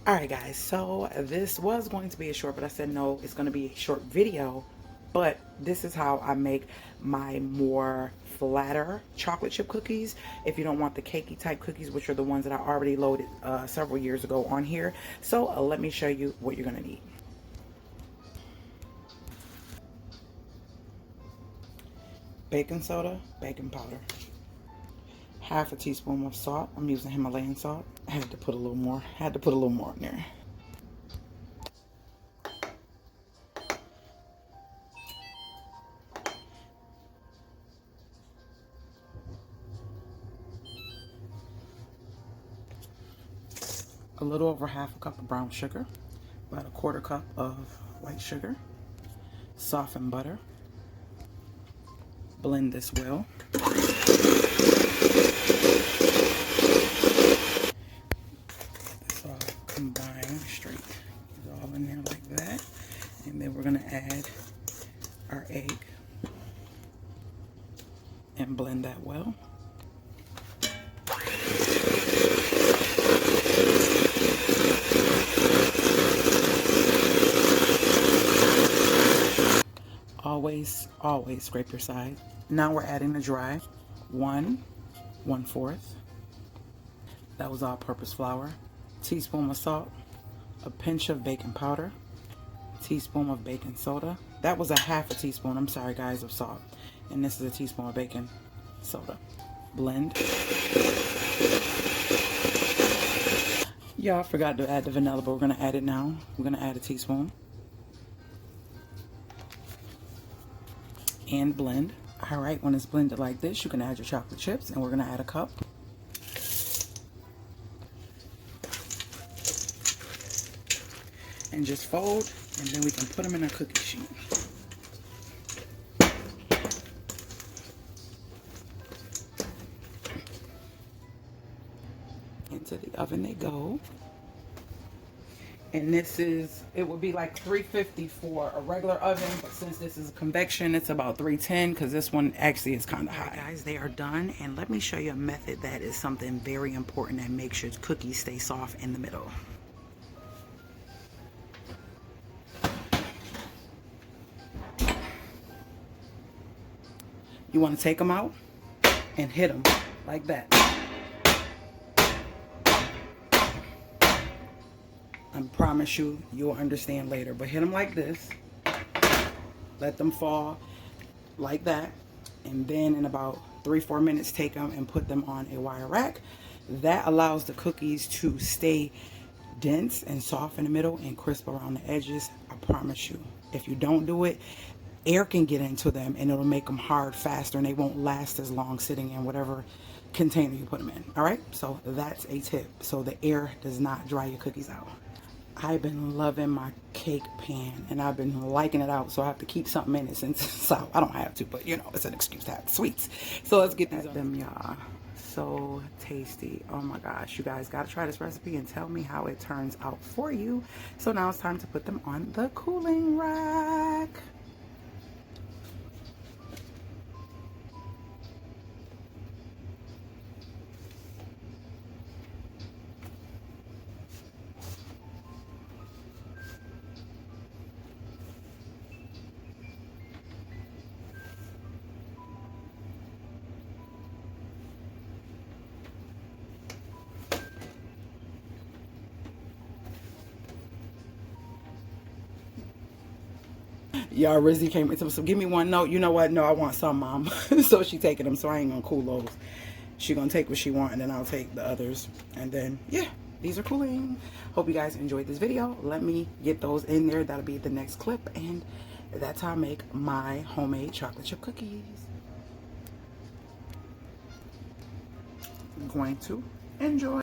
Alright guys, so this was going to be a short, but I said no, it's going to be a short video. But this is how I make my more flatter chocolate chip cookies. If you don't want the cakey type cookies, which are the ones that I already loaded several years ago on here. So let me show you what you're going to need. Baking soda, baking powder, half a teaspoon of salt. I'm using Himalayan salt. I had to put a little more. In there. A little over half a cup of brown sugar, about a quarter cup of white sugar, softened butter. Blend this well. This all combined straight. It's all in there like that. And then we're gonna add our egg and blend that well. Always scrape your side. Now we're adding the dry. 1/4. That was all-purpose flour. Teaspoon of salt. A pinch of baking powder. Teaspoon of baking soda. That was a half a teaspoon, I'm sorry guys, of salt. And this is a teaspoon of baking soda. Blend. Y'all forgot to add the vanilla, but we're gonna add it now. We're gonna add a teaspoon. And blend. All right, when it's blended like this, you can add your chocolate chips, and we're gonna add a cup. And just fold, and then we can put them in a cookie sheet. Into the oven they go. And this is, it would be like 350 for a regular oven, but since this is a convection, it's about 310 because this one actually is kind of hot. Guys, they are done, and let me show you a method that is something very important that makes your cookies stay soft in the middle. You want to take them out and hit them like that. I promise you, you'll understand later. But hit them like this. Let them fall like that. And then in about 3-4 minutes, take them and put them on a wire rack. That allows the cookies to stay dense and soft in the middle and crisp around the edges. I promise you. If you don't do it, air can get into them and it'll make them hard faster, and they won't last as long sitting in whatever container you put them in. All right, so that's a tip, so the air does not dry your cookies out. I've been loving my cake pan, and I've been liking it out, so I have to keep something in it since it's out. I don't have to, but you know, it's an excuse to have sweets. So let's get at them, y'all. So tasty. Oh my gosh, you guys gotta try this recipe and tell me how it turns out for you. So now it's time to put them on the cooling rack. Y'all, Rizzy came into so give me one. No, you know what? No, I want some, Mom. So she taking them, so I ain't gonna cool those. She gonna take what she want, and then I'll take the others. And then, yeah, these are cooling. Hope you guys enjoyed this video. Let me get those in there. That'll be the next clip. And that's how I make my homemade chocolate chip cookies. I'm going to enjoy.